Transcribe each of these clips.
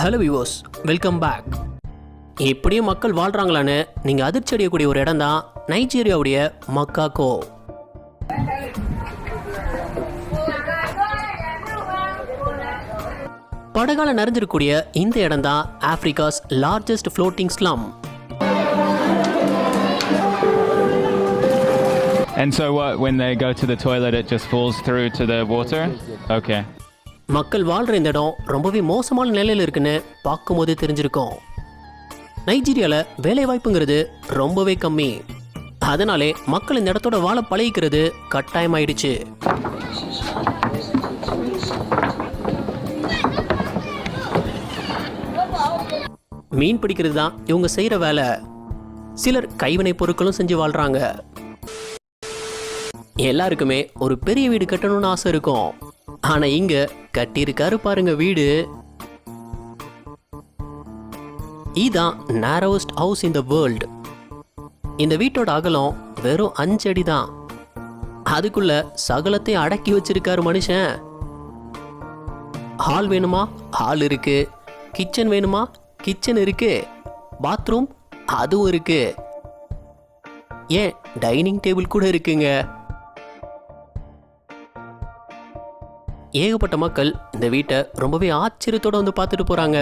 Hello viewers, welcome back. இப்படியும் மக்கள் வாழ்கிறாங்களான்னு நீங்கள் அதிர்ச்சி அடையக்கூடிய ஒரு இடம் தான் நைஜீரியாவுடைய மக்காக்கோ. படகால நிறைஞ்சிருக்கக்கூடிய இந்த இடம் தான் Africa's largest floating slum. And so what, when they go to the toilet it just falls through to the water? Okay. மக்கள் வாழ்கிற இந்த இடம் ரொம்பவே மோசமான நிலையில் இருக்குன்னு பார்க்கும்போது தெரிஞ்சிருக்கும். நைஜீரியாவில் வேலை வாய்ப்புங்கிறது ரொம்பவே கம்மி. அதனாலே மக்கள் இந்த இடத்தோட வாழ பழகிக்கிறது கட்டாயமாயிடுச்சு. மீன் பிடிக்கிறது தான் இவங்க செய்கிற வேலை. சிலர் கைவினை பொருட்களும் செஞ்சு வாழ்கிறாங்க. எல்லாருக்குமே ஒரு பெரிய வீடு கட்டணும்னு ஆசை இருக்கும். ஆனா இங்க கட்டியிருக்காரு பாருங்க வீடு. இதுதான் நேரோஸ்ட் ஹவுஸ் இன் த வேர்ல்ட். இந்த வீட்டோட அகலம் வெறும் 5 அடி தான். அதுக்குள்ள சகலத்தை அடக்கி வச்சிருக்காரு மனுஷன். ஹால் வேணுமா ஹால் இருக்கு, கிச்சன் வேணுமா கிச்சன் இருக்கு, பாத்ரூம் அதுவும் இருக்கு, ஏன் டைனிங் டேபிள் கூட இருக்குங்க. ஏகப்பட்ட மக்கள் இந்த வீட்டை ரொம்பவே ஆச்சரியத்தோட வந்து பார்த்துட்டு போறாங்க.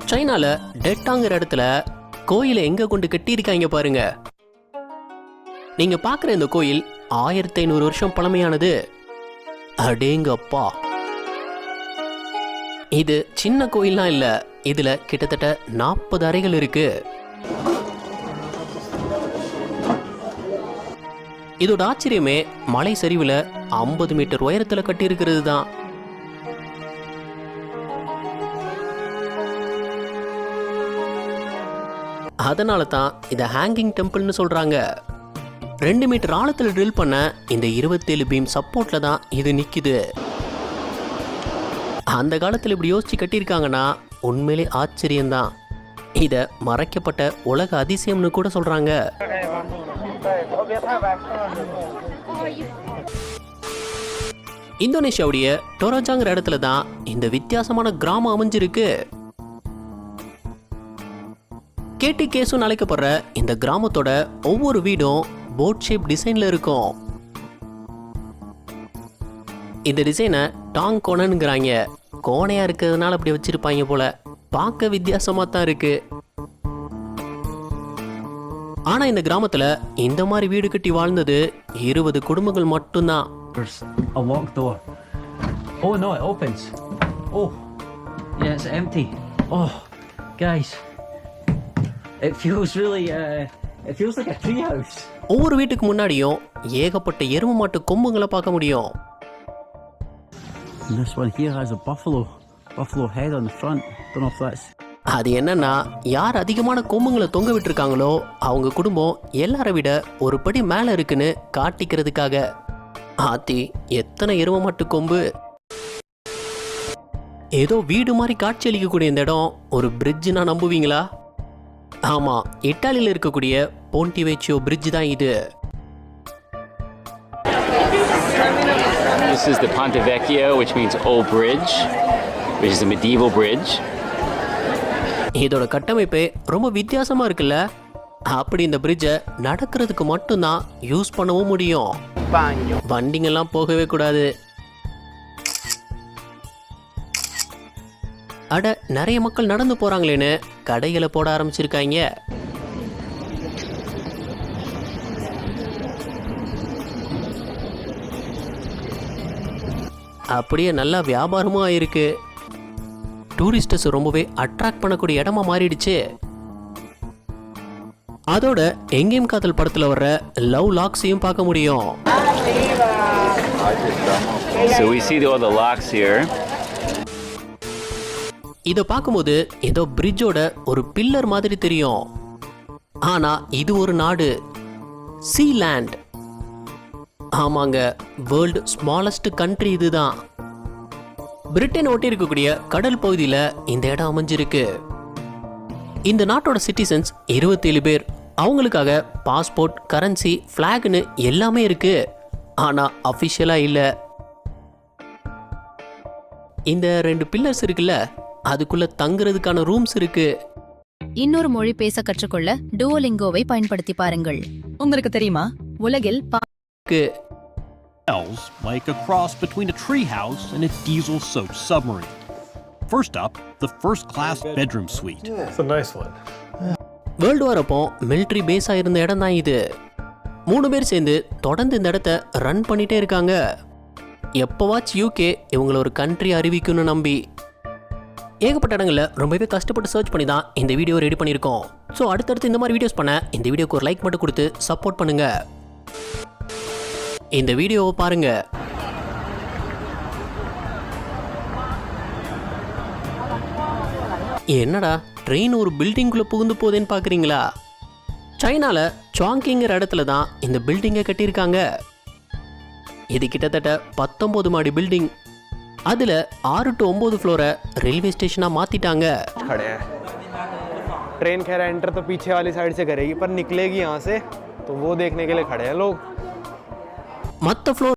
சைனால டெட்டாங்கிற இடத்துல கோயிலை எங்க கொண்டு கட்டியிருக்காங்க பாருங்க. நீங்க பாக்குற இந்த கோயில் 1500 வருஷம் பழமையானது. அடேங்கப்பா, இது சின்ன கோயில்லாம் இல்ல. இதுல கிட்டத்தட்ட 40 அறைகள் இருக்கு. இதோட ஆச்சரியமே மலை சரிவுல 50 மீட்டர் உயரத்துல கட்டி இருக்கிறது தான். அதனால தான் இதை ஹேங்கிங் டெம்பிள்னு சொல்றாங்க. 2 மீட்டர் ஆழத்துல ட்ரில் பண்ண இந்த 27 பீம் சப்போர்ட்ல தான் இது நிக்குது. அந்த காலத்துல இப்படி யோசிச்சு கட்டியிருக்காங்கன்னா உண்மையிலே ஆச்சரியம்தான். இத மறைக்கப்பட்ட உலக அதிசயம்னு கூட சொல்றாங்க. இந்தோனேஷியாவுடைய டோராஜாங்கிற இடத்துல தான் இந்த வித்தியாசமான கிராமம் அமைஞ்சிருக்கு. கேட்டி கேசுன்னு அழைக்கப்படுற இந்த கிராமத்தோட ஒவ்வொரு வீடும் போட் ஷேப் டிசைன்ல இருக்கும். இந்த டிசைனை டாங் கோனன்ங்கிறாங்க. கோணையா இருக்கிறதுனால அப்படி வச்சிருப்பாங்க போல. பார்க்க வித்தியாசமா தான் இருக்கு. ஆனா இந்த கிராமத்துல இந்த மாதிரி வீடு கட்டி வாழ்ந்தது 20 குடும்பங்கள் மட்டும்தான். There's a locked door. Oh no, it opens. Oh, yeah, it's empty. Oh, guys, it feels really, it feels like a tree house. ஒவ்வொரு வீட்டுக்கு முன்னாடியும் ஏகப்பட்ட எருமை மாட்டு கொம்புங்களை பார்க்க முடியும். And this one here has a buffalo head on the front. Don't know if that's. அது என்னன்னா, யார் அதிகமான கொம்புங்களை தொங்க விட்டுருக்காங்களோ அவங்க குடும்பம் எல்லாரை விட ஒரு படி மேல இருக்குன்னு காட்டிக்கிறதுக்காக. ஆத்தி, எத்தனை எருமை மாட்டு கொம்பு. ஏதோ வீடு மாதிரி காட்சி அளிக்கக்கூடிய இந்த இடம் ஒரு பிரிட்ஜ்னா நம்புவீங்களா? ஆமா, இட்டாலியில இருக்கக்கூடிய போன்டிவேச்சியோ பிரிட்ஜ் தான் இது. This is the Ponte Vecchio, which means Old Bridge, which is a medieval bridge. இதோட கட்டமைப்பே ரொம்ப வித்தியாசமா இருக்குல்ல. அப்படி இந்த பிரிட்ஜை நடக்கிறதுக்கு மட்டும்தான் யூஸ் பண்ணவும் முடியும். வண்டிங்கெல்லாம் போகவே கூடாது. அட, நிறைய மக்கள் நடந்து போறாங்களேன்னு கடைகளை போட ஆரம்பிச்சிருக்காங்க. அப்படியே நல்லா வியாபாரமும் ஆயிருக்கு. டூரிஸ்டர்ஸ் ரொம்பவே அட்ராக்ட் பண்ணக்கூடிய இடமா மாறிடுச்சு. அதோட எங்கேயும் காதல் படத்துல வர்ற லவ் லாக்ஸையும் பார்க்க முடியும். So we see all the locks here. இத பார்க்கும்போது ஏதோ பிரிட்ஜோட ஒரு பில்லர் மாதிரி தெரியும். ஆனா இது ஒரு நாடு, சீலேண்ட். ஆமாங்க, வேர்ல்டு ஸ்மாலஸ்ட் கண்ட்ரி இதுதான். பிரிட்டன் ஒட்டி இருக்கக்கூடிய கடல் பகுதியில இந்த இடம் அமைஞ்சிருக்கு. இந்த நாட்டோட சிட்டிசன்ஸ் 27 பேர். அவங்களுக்காக பாஸ்போர்ட், கரன்சி, ஃபிளாக்னு எல்லாமே இருக்கு. ஆனா அஃபிஷியலா இல்ல. இந்த 2 பில்லர்ஸ் இருக்குல்ல, அதுக்குள்ள தங்குறதுக்கான ரூம்ஸ் இருக்கு. இன்னொரு மொழி பேச கற்றுக்கொள்ள டுவோலிங்கோவை பயன்படுத்தி பாருங்கள். உங்களுக்கு தெரியுமா, உலகில் Smells like a cross between a treehouse and a diesel-soaked submarine. First up, the first-class bedroom suite. It's a nice one. World war அப்போ மிலிட்ரி பேஸா இருந்த இடம் தான் இது. 3 பேர் சேர்ந்து தொடர்ந்து இந்த இடத்த ரன் பண்ணிட்டே இருக்காங்க. எப்போவாச்சும் யூகே இவங்கள ஒரு கண்ட்ரி அறிவிக்கும்னு நம்பி ஏகப்பட்ட இடங்களில் ரொம்பவே கஷ்டப்பட்டு சர்ச் பண்ணி தான் இந்த வீடியோ ரெடி பண்ணியிருக்கோம். ஸோ அடுத்தடுத்து இந்த மாதிரி வீடியோஸ் பண்ண இந்த வீடியோக்கு ஒரு லைக் மட்டும் கொடுத்து சப்போர்ட் பண்ணுங்க. இந்த வீடியோவை பாருங்க. என்னடா ட்ரெயின் ஒரு பில்டிங்குள்ளே புகுந்து போகுதுன்னு பார்க்குறீங்களா? சைனால சாங்கிங்கிற இடத்துல தான் இந்த பில்டிங்கை கட்டியிருக்காங்க. இது கிட்டத்தட்ட 19 மாடி பில்டிங். அதில் 6 to 9 ஃப்ளோரை ரயில்வே ஸ்டேஷனாக மாற்றிட்டாங்க. खड़े हैं ट्रेन खैर एंटर तो पीछे वाली साइड से करेगी पर निकलेगी यहाँ से तो वो देखने के लिए खड़े हैं लोग. மற்ற ஃப்ளோர்